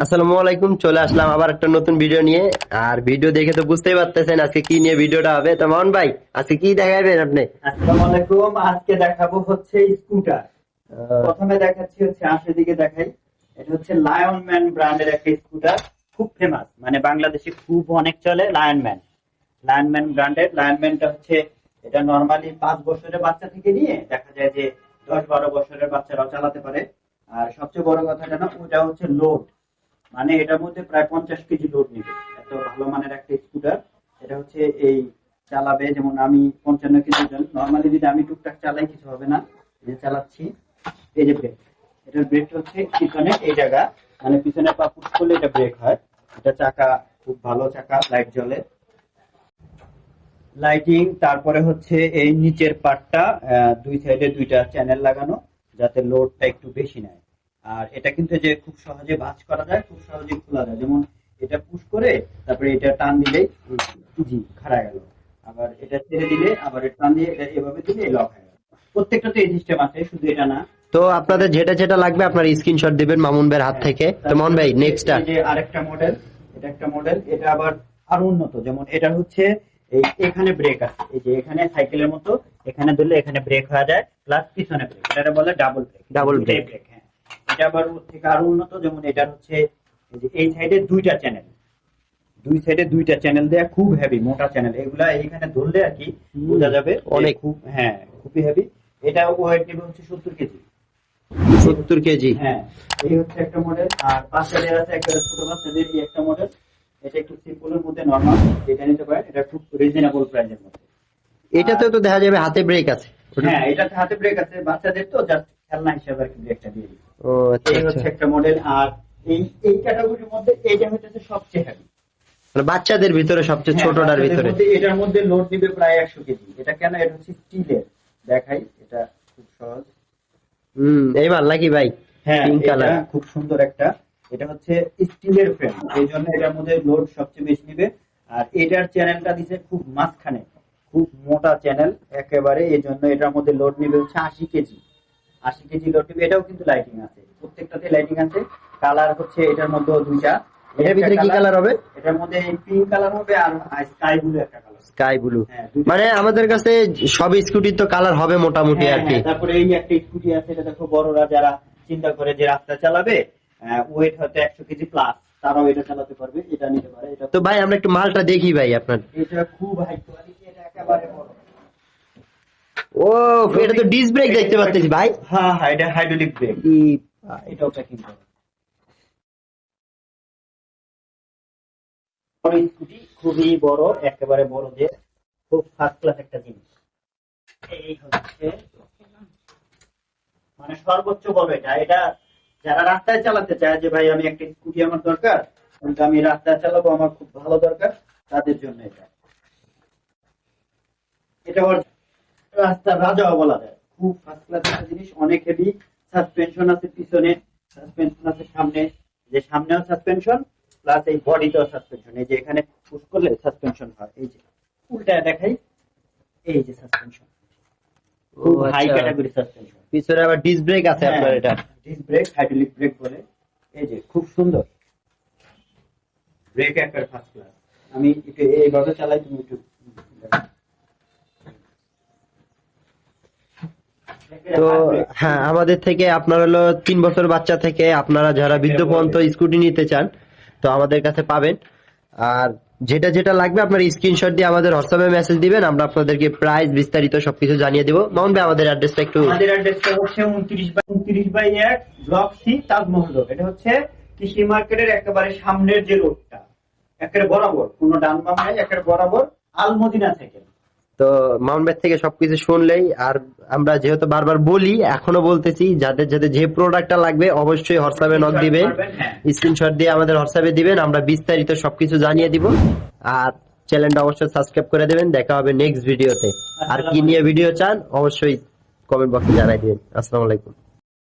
আসসালামু আলাইকুম, চলে আসলাম আবার একটা নতুন ভিডিও নিয়ে। আর ভিডিও দেখে তো বুঝতেই পারতেছেন আজকে কি নিয়ে ভিডিওটা হবে। তো মামুন ভাই, আজকে কি দেখাবেন আপনি? আসসালামু আলাইকুম। আজকে দেখাবো হচ্ছে স্কুটার। আহ, প্রথমে দেখাচ্ছি হচ্ছে আসের দিকে দেখাই। এটা হচ্ছে লায়ন ম্যান ব্র্যান্ডের একটা স্কুটার, খুব ফেমাস, মানে বাংলাদেশে খুব অনেক চলে। লায়ন ম্যান ব্র্যান্ডের। লায়ন ম্যানটা হচ্ছে এটা নরমালি 5 বছরের বাচ্চা থেকে নিয়ে দেখা যায় যে 10-12 বছরের বাচ্চারাও চালাতে পারে। আর সবচেয়ে বড় কথা জানো, ওটা হচ্ছে লোড, মানে এটার মধ্যে প্রায় 50 কেজি লোড নিবে। এত ভালো মানের একটা স্কুটার। এটা হচ্ছে এই চালাবে, যেমন আমি 55 কেজি ওজন, নর্মালি যদি আমি টুকটাক চালাই কিছু হবে না। এই যে চালাচ্ছি, এই যে ব্রেক, এটার ব্রেকটা হচ্ছে পিছনে এই জায়গা, মানে পিছনে পা পুশ করলে এটা ব্রেক হয়। এটা চাকা খুব ভালো চাকা, লাইট জ্বলে, লাইটিং। তারপরে হচ্ছে এই নিচের পার্টটা দুই সাইডে দুইটা চ্যানেল লাগানো, যাতে লোডটা একটু বেশি নেয়। আর এটা কিন্তু যে খুব সহজে ভাঁজ করা যায়, খুব সহজে খোলা যায়। যেমন এটা পুশ করে তারপরে এটা টান দিলেই জি খাড়া গেল। আবার এটা ছেড়ে দিলে আবার এটা টান দিয়ে এটা এভাবে দিলে লক হয়ে গেল। প্রত্যেকটাতে এই সিস্টেম আছে, শুধু এটা না। তো আপনাদের যেটা যেটা লাগবে আপনার স্ক্রিনশট দিবেন মামুন ভাইয়ের হাত থেকে। তো মামুন ভাই, নেক্সটটা এই যে আরেকটা মডেল, এটা একটা মডেল, এটা আবার আরো উন্নত। যেমন এটা হচ্ছে এই এখানে ব্রেক আছে, এই যে এখানে সাইকেলের মতো এখানে ধরলে এখানে ব্রেক হয়ে যায়, প্লাস পিছনে ব্রেক, এটা বলে double brake. Double brake. Brake, হ্যাঁ। এটা আবার ওর থেকে আরো উন্নত। যেমন এটা হচ্ছে এই যে এই সাইডে দুইটা চ্যানেল, দুই সাইডে দুইটা চ্যানেল দেয়া, খুব হেভি মোটা চ্যানেল। এগুলা এইখানে ধরলে আর কি বোঝা যাবে যে অনেক। খুব, হ্যাঁ, খুবই হেভি। এটা ওয়েট নেবে হচ্ছে 70 কেজি। 70 কেজি। হ্যাঁ, এই হচ্ছে একটা মডেল। আর বাচ্চাদের আছে একটা ছোট বাচ্চাদের এই একটা মডেল। এটা একটু সিম্পলের মধ্যে নরমাল, এটা নিতে পারেন। এটা খুব রিজনেবল প্রাইসের মধ্যে। এটাতে তো দেখা যাবে হাতে ব্রেক আছে। হ্যাঁ, এটাতে হাতে ব্রেক আছে, বাচ্চাদের তো জাস্ট খেলনা হিসেবে আর কি ব্রেকটা দিয়ে দিই। ও আচ্ছা এই আচ্ছা। হচ্ছে একটা মডেল। আর এই এই ক্যাটাগরির মধ্যে এইটা হচ্ছে সবচেয়ে হেভি। মানে বাচ্চাদের ভিতরে সবচেয়ে হ্যাঁ, ছোটটার বাচ্চাদের ভিতরে। মধ্যে এটার মধ্যে লোড দিবে প্রায় 100 কেজি। এটা কেন? এটা হচ্ছে স্টিলের। দেখাই, এটা খুব সহজ। এইবার নাকি ভাই? হ্যাঁ, পিঙ্ক এটা কালার। খুব সুন্দর একটা। এটা হচ্ছে স্টিলের ফ্রেম, এই জন্য এটার মধ্যে লোড সবচেয়ে বেশি নিবে। আর এটার চ্যানেলটা দিছে খুব মাঝখানে, খুব মোটা চ্যানেল একেবারে, এই জন্য এটার মধ্যে লোড নিবে হচ্ছে 80 কেজি। 80 কেজি লোড নিবে। এটাও কিন্তু লাইটিং আছে, প্রত্যেকটাতে লাইটিং আছে। কালার হচ্ছে এটার মধ্যে দুইটা। এটার ভিতরে কি কালার হবে? এটার মধ্যে পিঙ্ক কালার হবে আর স্কাই ব্লু একটা কালার। Sky blue. হ্যাঁ, দুইটা। মানে আমাদের কাছে সব স্কুটির তো কালার হবে মোটামুটি হ্যাঁ, আর কি। হ্যাঁ, তারপরে এই একটা স্কুটি আছে, এটা দেখো, বড়রা যারা চিন্তা করে যে রাস্তা চালাবে, ওয়েট হয়তো 100 কেজি প্লাস, তারাও এটা চালাতে পারবে, এটা নিতে পারে। এটা তো ভাই আমরা একটু মালটা দেখি ভাই আপনার। এটা খুব হাই কোয়ালিটি, এটা একেবারে বড়। ও, এটা তো ডিস্ক ব্রেক দেখতে পাচ্ছি ভাই। হ্যাঁ, হ্যাঁ, এটা হাইড্রোলিক ব্রেক। এটাও প্যাকিং করা। বড় স্কুটি, খুবই বড়, একেবারে বড়, যে খুব ফার্স্ট ক্লাস একটা জিনিস। এই হচ্ছে মানে সর্বোচ্চ বড় এটা। এটা যারা রাস্তায় চালাতে চায় যে ভাই আমি একটা স্কুটি আমার দরকার, কিন্তু আমি রাস্তায় চালাবো, আমার খুব ভালো দরকার, তাদের জন্য এটা। এটা ওর রাস্তার রাজাও বলা যায়। খুব ফার্স্ট ক্লাস একটা জিনিস, অনেক হেভি। সাসপেনশন আছে পিছনে, সাসপেনশন আছে সামনে, যে সামনেও সাসপেনশন, প্লাস এই বডিতেও সাসপেনশন। এই যে এখানে পুশ করলে সাসপেনশন হয়, এই যে উল্টায় দেখাই, এই যে সাসপেনশন, খুব ও হাই আচ্ছা। Category suspension. পিছনে আবার ডিস্ক ব্রেক আছে আপনার এটা। ডিস্ক ব্রেক, হাইড্রোলিক ব্রেক বলে। এই যে খুব সুন্দর ব্রেক, একটা ফার্স্ট ক্লাস। আমি একটু এইভাবে চালাই, তুমি একটু তো হ্যাঁ, আমাদের থেকে আপনার হলো 3 বছর বাচ্চা থেকে আপনারা যারা বৃদ্ধপর্যন্ত স্কুটি নিতে চান তো আমাদের কাছে পাবেন। আর যেটা যেটা লাগবে আপনার স্ক্রিনশট দিয়ে আমাদের হোয়াটসঅ্যাপে মেসেজ দিবেন, আমরা আপনাদেরকে প্রাইস বিস্তারিত সবকিছু জানিয়ে দেবো। মামুন ভাই, আমাদের অ্যাড্রেসটা একটু। আমাদের অ্যাড্রেসটা হচ্ছে 29/1 ব্লক সি, তাজমহল রোড। এটা হচ্ছে কৃষি মার্কেটের একেবারে সামনের যে রোডটা, একেবারে বরাবর, কোনো ডান বাম নাই, একেবারে বরাবর, আলমদিনা থেকে। তো মামুন ভাই থেকে সবকিছু শুনলেই, আর আমরা যেহেতু বারবার বলি এখনো বলতেছি, যাদের যাদের যে প্রোডাক্টটা লাগবে অবশ্যই হোয়াটসঅ্যাপে নক দিবেন, হ্যাঁ। স্ক্রিনশট দিয়ে আমাদের হোয়াটসঅ্যাপে দিবেন, আমরা বিস্তারিত সবকিছু জানিয়ে দিব। আর চ্যানেলটা অবশ্যই সাবস্ক্রাইব করে দেবেন। দেখা হবে নেক্সট ভিডিওতে। আর কি নিয়ে ভিডিও চান অবশ্যই কমেন্ট বক্সে জানাই দিবেন। আসসালামু আলাইকুম।